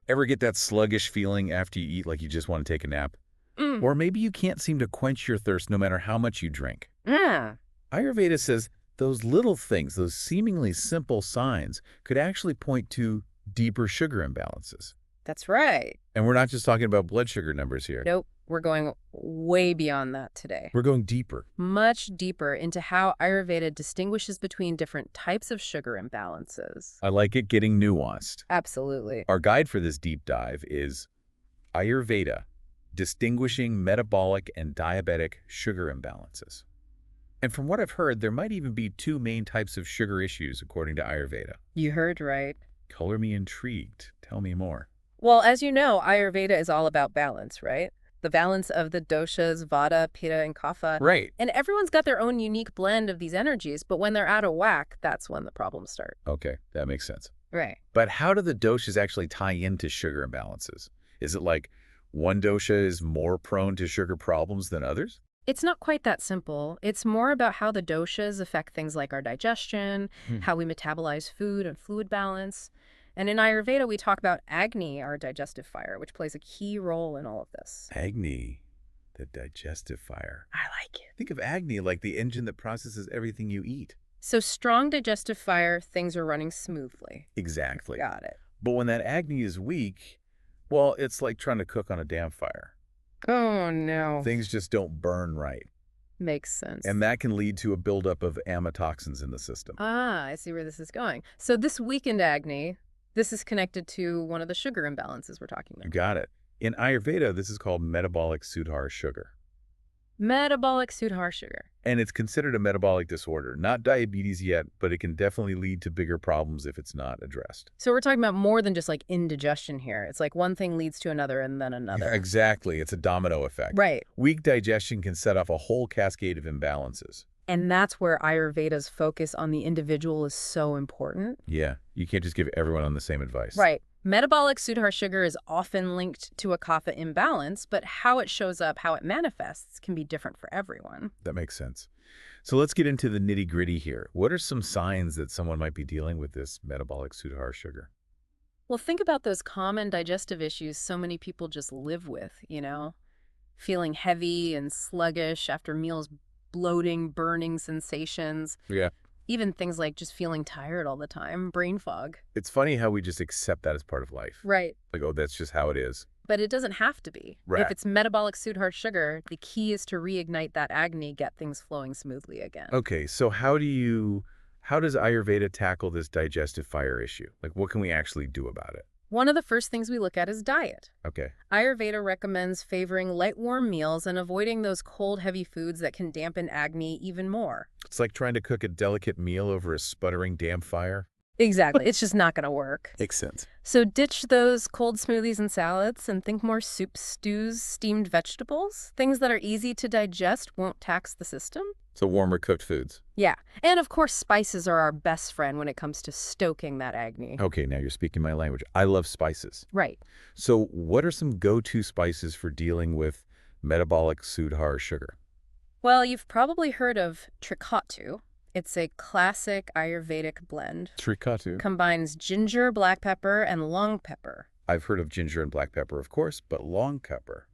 Ever get that sluggish feeling after you eat like you just want to take a nap? Or maybe you can't seem to quench your thirst no matter how much you drink. Ayurveda says those little things, those seemingly simple signs, could actually point to deeper sugar imbalances. That's right. And we're not just talking about blood sugar numbers here. Nope. We're going way beyond that today. We're going deeper. Much deeper into how Ayurveda distinguishes between different types of sugar imbalances. I like it getting nuanced. Absolutely. Our guide for this deep dive is Ayurveda, Distinguishing Metabolic and Diabetic Sugar Imbalances. And from what I've heard, there might even be two main types of sugar issues according to Ayurveda. You heard right. Color me intrigued. Tell me more. Well, as you know, Ayurveda is all about balance, right? The balance of the doshas, Vata, Pitta, and Kapha. Right. And everyone's got their own unique blend of these energies, but when they're out of whack, that's when the problems start. Okay, that makes sense. Right. But how do the doshas actually tie into sugar imbalances? Is it like one dosha is more prone to sugar problems than others? It's not quite that simple. It's more about how the doshas affect things like our digestion, how we metabolize food and fluid balance. And in Ayurveda, we talk about Agni, our digestive fire, which plays a key role in all of this. Agni, the digestive fire. I like it. Think of Agni like the engine that processes everything you eat. So strong digestive fire, things are running smoothly. Exactly. Got it. But when that Agni is weak, well, it's like trying to cook on a damn fire. Oh, no. Things just don't burn right. Makes sense. And that can lead to a buildup of amatoxins in the system. Ah, I see where this is going. So this weakened Agni, this is connected to one of the sugar imbalances we're talking You about. got it. In Ayurveda, this is called metabolic sudhar sugar. Metabolic sudhar sugar. And it's considered a metabolic disorder. Not diabetes yet, but it can definitely lead to bigger problems if it's not addressed. So we're talking about more than just like indigestion here. It's like one thing leads to another and then another. Exactly. It's a domino effect. Right. Weak digestion can set off a whole cascade of imbalances. And that's where Ayurveda's focus on the individual is so important. Yeah, you can't just give everyone on the same advice. Right. Metabolic sudhar sugar is often linked to a kapha imbalance, but how it shows up, how it manifests, can be different for everyone. That makes sense. So let's get into the nitty-gritty here. What are some signs that someone might be dealing with this metabolic sudhar sugar? Well, think about those common digestive issues so many people just live with, you know? Feeling heavy and sluggish after meals, bloating, burning sensations. Yeah. Even things like just feeling tired all the time, brain fog. It's funny how we just accept that as part of life. Right. Like, oh, that's just how it is. But it doesn't have to be. Right. If it's metabolic sudhar sugar, the key is to reignite that Agni, get things flowing smoothly again. Okay, so how does Ayurveda tackle this digestive fire issue? Like, what can we actually do about it? One of the first things we look at is diet. Okay. Ayurveda recommends favoring light, warm meals and avoiding those cold, heavy foods that can dampen Agni even more. It's like trying to cook a delicate meal over a sputtering damp fire. Exactly. It's just not going to work. Makes sense. So ditch those cold smoothies and salads and think more soups, stews, steamed vegetables. Things that are easy to digest won't tax the system. So warmer cooked foods. Yeah. And of course, spices are our best friend when it comes to stoking that Agni. Okay, now you're speaking my language. I love spices. Right. So what are some go-to spices for dealing with metabolic sudhar sugar? Well, you've probably heard of Trikatu. It's a classic Ayurvedic blend. Trikatu. Combines ginger, black pepper, and long pepper. I've heard of ginger and black pepper, of course, but long pepper.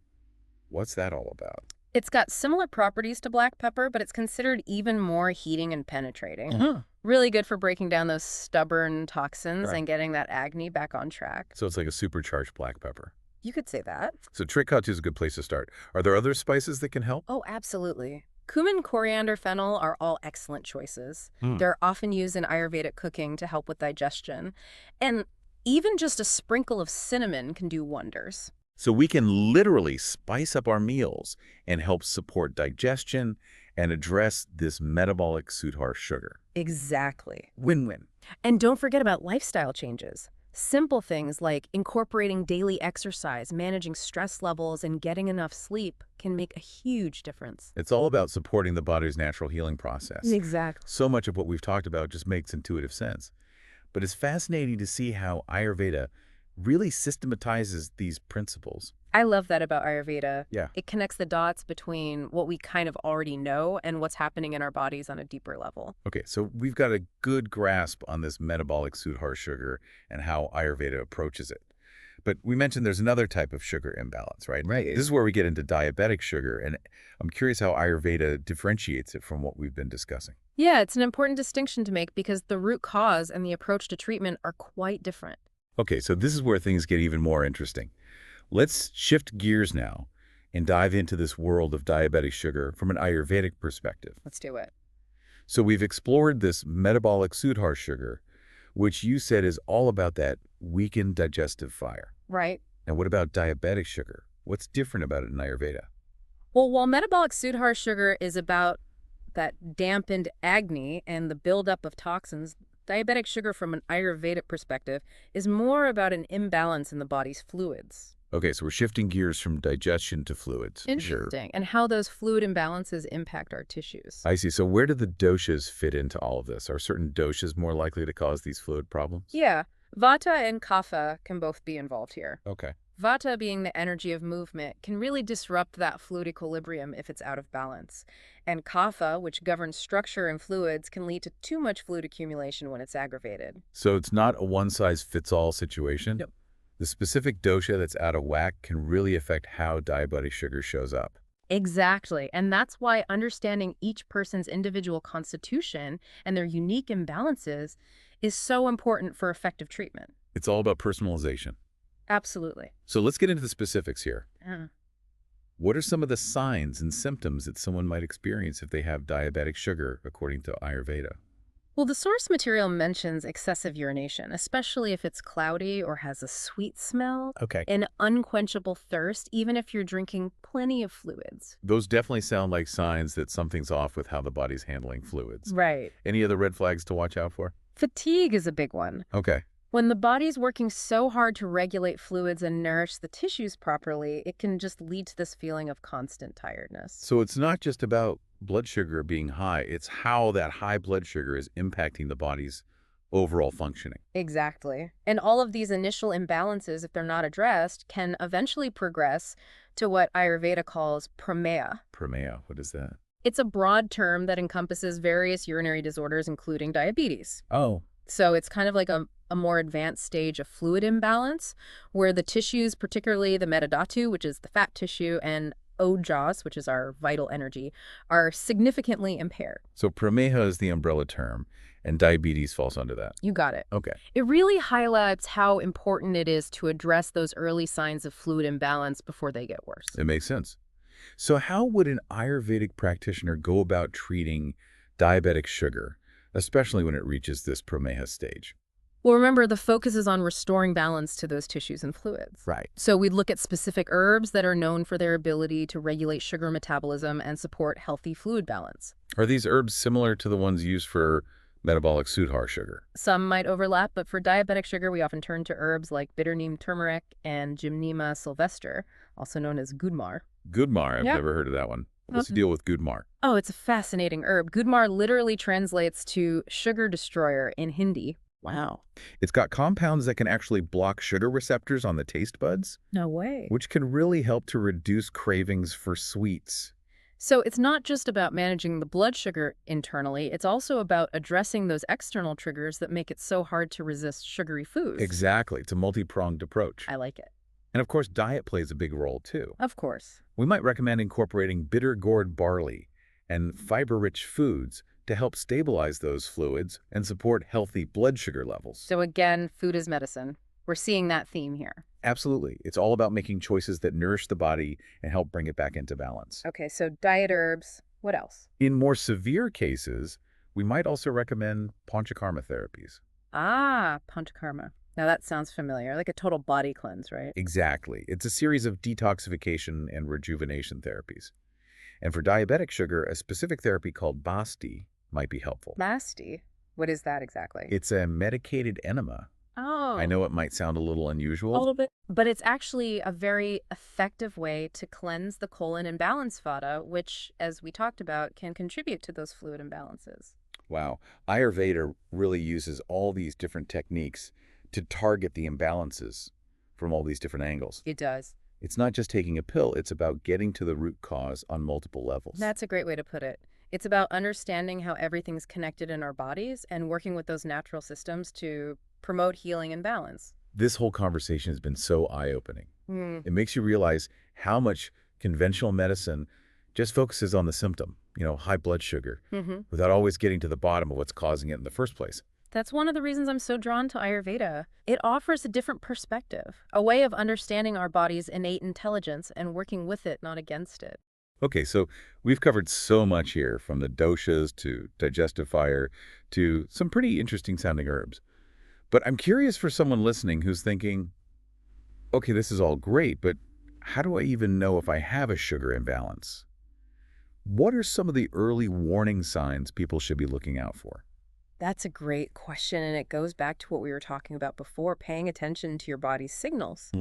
What's that all about? It's got similar properties to black pepper, but it's considered even more heating and penetrating. Really good for breaking down those stubborn toxins and getting that Agni back on track. So it's like a supercharged black pepper. You could say that. So Trikatu is a good place to start. Are there other spices that can help? Oh, absolutely. Cumin, coriander, fennel are all excellent choices. They're often used in Ayurvedic cooking to help with digestion. And even just a sprinkle of cinnamon can do wonders. So we can literally spice up our meals and help support digestion and address this metabolic sudhar sugar. Exactly. Win-win. And don't forget about lifestyle changes. Simple things like incorporating daily exercise, managing stress levels, and getting enough sleep can make a huge difference. It's all about supporting the body's natural healing process. Exactly. So much of what we've talked about just makes intuitive sense. But it's fascinating to see how Ayurveda really systematizes these principles. I love that about Ayurveda. Yeah. It connects the dots between what we kind of already know and what's happening in our bodies on a deeper level. Okay, so we've got a good grasp on this metabolic Sudhar sugar and how Ayurveda approaches it. But we mentioned there's another type of sugar imbalance, right? Right. This is where we get into diabetic sugar, and I'm curious how Ayurveda differentiates it from what we've been discussing. Yeah, it's an important distinction to make because the root cause and the approach to treatment are quite different. Okay, so this is where things get even more interesting. Let's shift gears now and dive into this world of diabetic sugar from an Ayurvedic perspective. Let's do it. So we've explored this metabolic Sudhar sugar, which you said is all about that weakened digestive fire. Right. And what about diabetic sugar? What's different about it in Ayurveda? Well, while metabolic Sudhar sugar is about that dampened agni and the buildup of toxins, diabetic sugar from an Ayurvedic perspective is more about an imbalance in the body's fluids. Okay, so we're shifting gears from digestion to fluids. Interesting. And how those fluid imbalances impact our tissues. I see. So where do the doshas fit into all of this? Are certain doshas more likely to cause these fluid problems? Yeah. Vata and Kapha can both be involved here. Okay. Vata, being the energy of movement, can really disrupt that fluid equilibrium if it's out of balance. And Kapha, which governs structure and fluids, can lead to too much fluid accumulation when it's aggravated. So it's not a one-size-fits-all situation? Nope. The specific dosha that's out of whack can really affect how diabetic sugar shows up. Exactly. And that's why understanding each person's individual constitution and their unique imbalances is so important for effective treatment. It's all about personalization. Absolutely. So let's get into the specifics here. Yeah. What are some of the signs and symptoms that someone might experience if they have diabetic sugar, according to Ayurveda? Well, the source material mentions excessive urination, especially if it's cloudy or has a sweet smell, Okay. and unquenchable thirst, even if you're drinking plenty of fluids. Those definitely sound like signs that something's off with how the body's handling fluids. Right. Any other red flags to watch out for? Fatigue is a big one. Okay. When the body's working so hard to regulate fluids and nourish the tissues properly, it can just lead to this feeling of constant tiredness. So it's not just about blood sugar being high, it's how that high blood sugar is impacting the body's overall functioning. Exactly. And all of these initial imbalances, if they're not addressed, can eventually progress to what Ayurveda calls Prameha. Prameha, what is that? It's a broad term that encompasses various urinary disorders, including diabetes. Oh. So it's kind of like a more advanced stage of fluid imbalance, where the tissues, particularly the metadhatu, which is the fat tissue, and ojas, which is our vital energy, are significantly impaired. So Prameha is the umbrella term, and diabetes falls under that. You got it. Okay. It really highlights how important it is to address those early signs of fluid imbalance before they get worse. It makes sense. So how would an Ayurvedic practitioner go about treating diabetic sugar, especially when it reaches this Prameha stage? Well, remember, the focus is on restoring balance to those tissues and fluids. Right. So we'd look at specific herbs that are known for their ability to regulate sugar metabolism and support healthy fluid balance. Are these herbs similar to the ones used for metabolic Sudhar sugar? Some might overlap, but for diabetic sugar, we often turn to herbs like bitter neem turmeric and Gymnema sylvestre, also known as gudmar. Gudmar, I've Yep. never heard of that one. What's the deal with gudmar? Oh, it's a fascinating herb. Gudmar literally translates to sugar destroyer in Hindi. Wow. It's got compounds that can actually block sugar receptors on the taste buds, No way. which can really help to reduce cravings for sweets. So it's not just about managing the blood sugar internally, it's also about addressing those external triggers that make it so hard to resist sugary foods. Exactly. It's a multi-pronged approach. I like it. And of course, diet plays a big role too. Of course. We might recommend incorporating bitter gourd barley and fiber-rich foods to help stabilize those fluids and support healthy blood sugar levels. So again, food is medicine. We're seeing that theme here. Absolutely. It's all about making choices that nourish the body and help bring it back into balance. Okay, so diet herbs. What else? In more severe cases, we might also recommend panchakarma therapies. Ah, panchakarma. Now that sounds familiar, like a total body cleanse, right? Exactly. It's a series of detoxification and rejuvenation therapies. And for diabetic sugar, a specific therapy called Basti might be helpful. Basti? What is that exactly? It's a medicated enema. Oh. I know it might sound a little unusual. A little bit. But it's actually a very effective way to cleanse the colon and balance Vata, which, as we talked about, can contribute to those fluid imbalances. Wow. Ayurveda really uses all these different techniques to target the imbalances from all these different angles. It does. It's not just taking a pill, it's about getting to the root cause on multiple levels. That's a great way to put it. It's about understanding how everything's connected in our bodies and working with those natural systems to promote healing and balance. This whole conversation has been so eye-opening. Mm. It makes you realize how much conventional medicine just focuses on the symptom, high blood sugar, without always getting to the bottom of what's causing it in the first place. That's one of the reasons I'm so drawn to Ayurveda. It offers a different perspective, a way of understanding our body's innate intelligence and working with it, not against it. Okay, so we've covered so much here, from the doshas to digestive fire to some pretty interesting sounding herbs. But I'm curious for someone listening who's thinking, okay, this is all great, but how do I even know if I have a sugar imbalance? What are some of the early warning signs people should be looking out for? That's a great question, and it goes back to what we were talking about before, paying attention to your body's signals.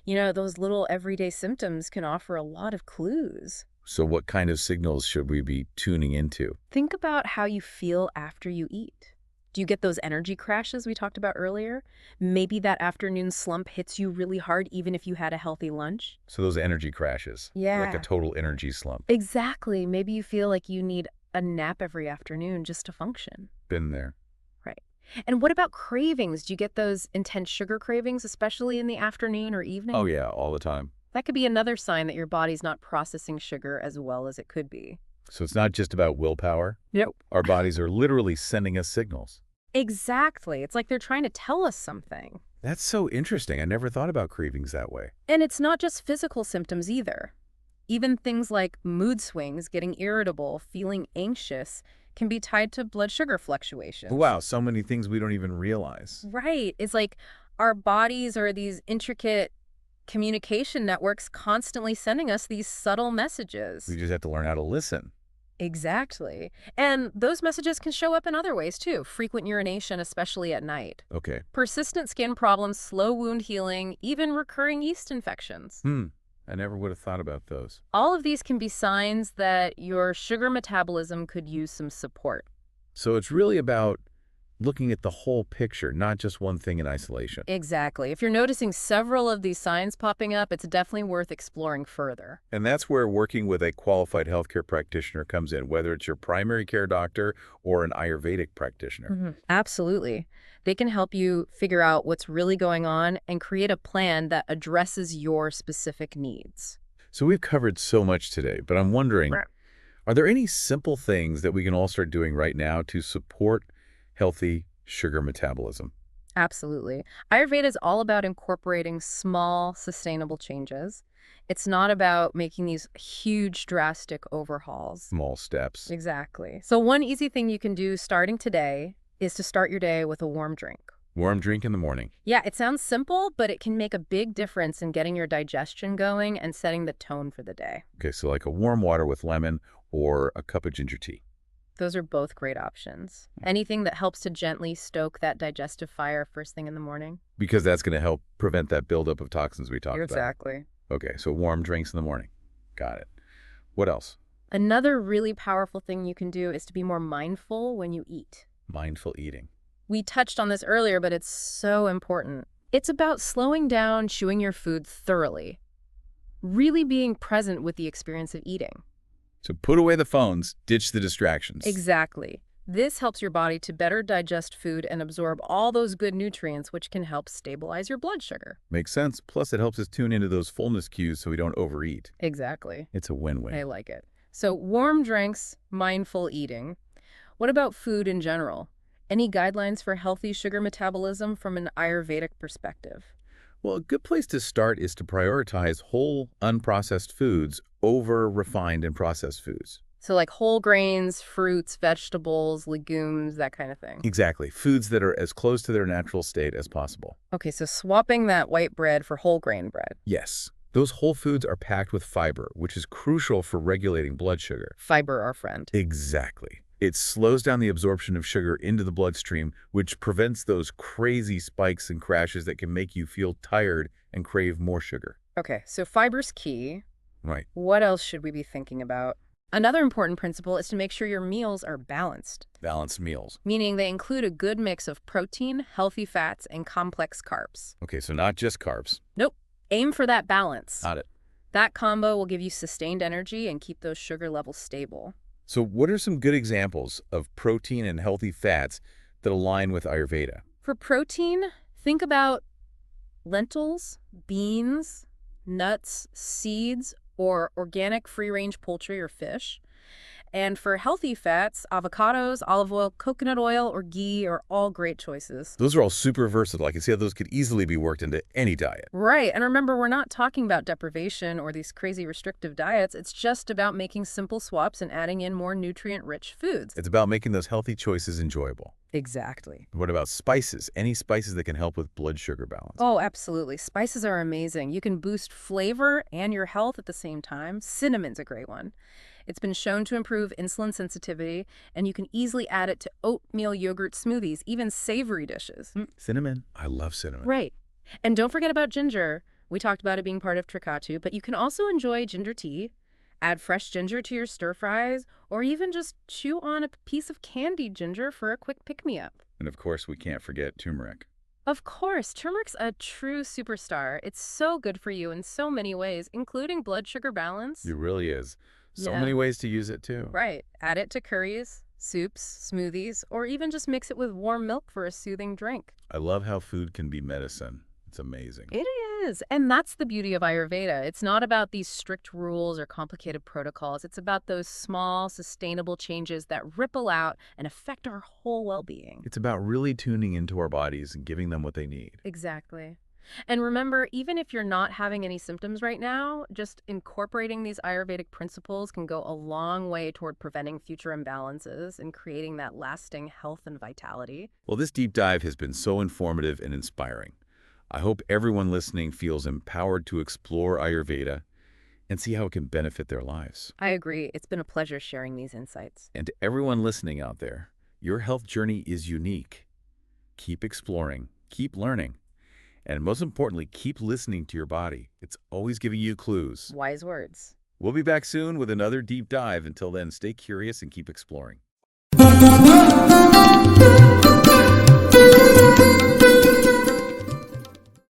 Those little everyday symptoms can offer a lot of clues. So what kind of signals should we be tuning into? Think about how you feel after you eat. Do you get those energy crashes we talked about earlier? Maybe that afternoon slump hits you really hard even if you had a healthy lunch. So those energy crashes. Yeah. Like a total energy slump. Exactly. Maybe you feel like you need a nap every afternoon just to function. Been there. Right. And what about cravings? Do you get those intense sugar cravings, especially in the afternoon or evening? Oh yeah, all the time. That could be another sign that your body's not processing sugar as well as it could be. So it's not just about willpower? Nope. Our bodies are literally sending us signals. Exactly. It's like they're trying to tell us something. That's so interesting. I never thought about cravings that way. And it's not just physical symptoms either. Even things like mood swings, getting irritable, feeling anxious, can be tied to blood sugar fluctuations. Wow, so many things we don't even realize. Right. It's like our bodies are these intricate communication networks constantly sending us these subtle messages. We just have to learn how to listen. Exactly. And those messages can show up in other ways too. Frequent urination, especially at night. Okay. Persistent skin problems, slow wound healing, even recurring yeast infections. I never would have thought about those. All of these can be signs that your sugar metabolism could use some support. So it's really about looking at the whole picture, not just one thing in isolation. Exactly. If you're noticing several of these signs popping up, it's definitely worth exploring further. And that's where working with a qualified healthcare practitioner comes in, whether it's your primary care doctor or an Ayurvedic practitioner. Absolutely. They can help you figure out what's really going on and create a plan that addresses your specific needs. So we've covered so much today, but I'm wondering, are there any simple things that we can all start doing right now to support healthy sugar metabolism? Absolutely. Ayurveda is all about incorporating small, sustainable changes. It's not about making these huge, drastic overhauls. Small steps. Exactly. So one easy thing you can do starting today is to start your day with a warm drink. Warm drink in the morning. Yeah, it sounds simple, but it can make a big difference in getting your digestion going and setting the tone for the day. Okay, so like a warm water with lemon or a cup of ginger tea. Those are both great options. Anything that helps to gently stoke that digestive fire first thing in the morning. Because that's going to help prevent that buildup of toxins we talked about. Exactly. Okay, so warm drinks in the morning. Got it. What else? Another really powerful thing you can do is to be more mindful when you eat. Mindful eating. We touched on this earlier, but it's so important. It's about slowing down, chewing your food thoroughly. Really being present with the experience of eating. So put away the phones, ditch the distractions. Exactly. This helps your body to better digest food and absorb all those good nutrients, which can help stabilize your blood sugar. Makes sense. Plus, it helps us tune into those fullness cues so we don't overeat. Exactly. It's a win-win. I like it. So warm drinks, mindful eating. What about food in general? Any guidelines for healthy sugar metabolism from an Ayurvedic perspective? Well, a good place to start is to prioritize whole, unprocessed foods over refined and processed foods. So like whole grains, fruits, vegetables, legumes, that kind of thing. Exactly. Foods that are as close to their natural state as possible. Okay, so swapping that white bread for whole grain bread. Yes. Those whole foods are packed with fiber, which is crucial for regulating blood sugar. Fiber, our friend. Exactly. It slows down the absorption of sugar into the bloodstream, which prevents those crazy spikes and crashes that can make you feel tired and crave more sugar. Okay, so fiber's key. Right. What else should we be thinking about? Another important principle is to make sure your meals are balanced. Balanced meals. Meaning they include a good mix of protein, healthy fats, and complex carbs. Okay, so not just carbs. Nope. Aim for that balance. Got it. That combo will give you sustained energy and keep those sugar levels stable. So what are some good examples of protein and healthy fats that align with Ayurveda? For protein, think about lentils, beans, nuts, seeds, or organic free-range poultry or fish. And for healthy fats, avocados, olive oil, coconut oil, or ghee are all great choices. Those are all super versatile. I can see how those could easily be worked into any diet. Right. And remember, we're not talking about deprivation or these crazy restrictive diets. It's just about making simple swaps and adding in more nutrient-rich foods. It's about making those healthy choices enjoyable. Exactly. What about spices? Any spices that can help with blood sugar balance? Oh, absolutely. Spices are amazing. You can boost flavor and your health at the same time. Cinnamon's a great one. It's been shown to improve insulin sensitivity, and you can easily add it to oatmeal yogurt smoothies, even savory dishes. Cinnamon. I love cinnamon. Right. And don't forget about ginger. We talked about it being part of Trikatu, but you can also enjoy ginger tea, add fresh ginger to your stir fries, or even just chew on a piece of candied ginger for a quick pick-me-up. And of course, we can't forget turmeric. Of course, turmeric's a true superstar. It's so good for you in so many ways, including blood sugar balance. It really is. So Yeah. many ways to use it, too. Right. Add it to curries, soups, smoothies, or even just mix it with warm milk for a soothing drink. I love how food can be medicine. It's amazing. It is. And that's the beauty of Ayurveda. It's not about these strict rules or complicated protocols. It's about those small, sustainable changes that ripple out and affect our whole well-being. It's about really tuning into our bodies and giving them what they need. Exactly. And remember, even if you're not having any symptoms right now, just incorporating these Ayurvedic principles can go a long way toward preventing future imbalances and creating that lasting health and vitality. Well, this deep dive has been so informative and inspiring. I hope everyone listening feels empowered to explore Ayurveda and see how it can benefit their lives. I agree. It's been a pleasure sharing these insights. And to everyone listening out there, your health journey is unique. Keep exploring, keep learning, and most importantly, keep listening to your body. It's always giving you clues. Wise words. We'll be back soon with another deep dive. Until then, stay curious and keep exploring.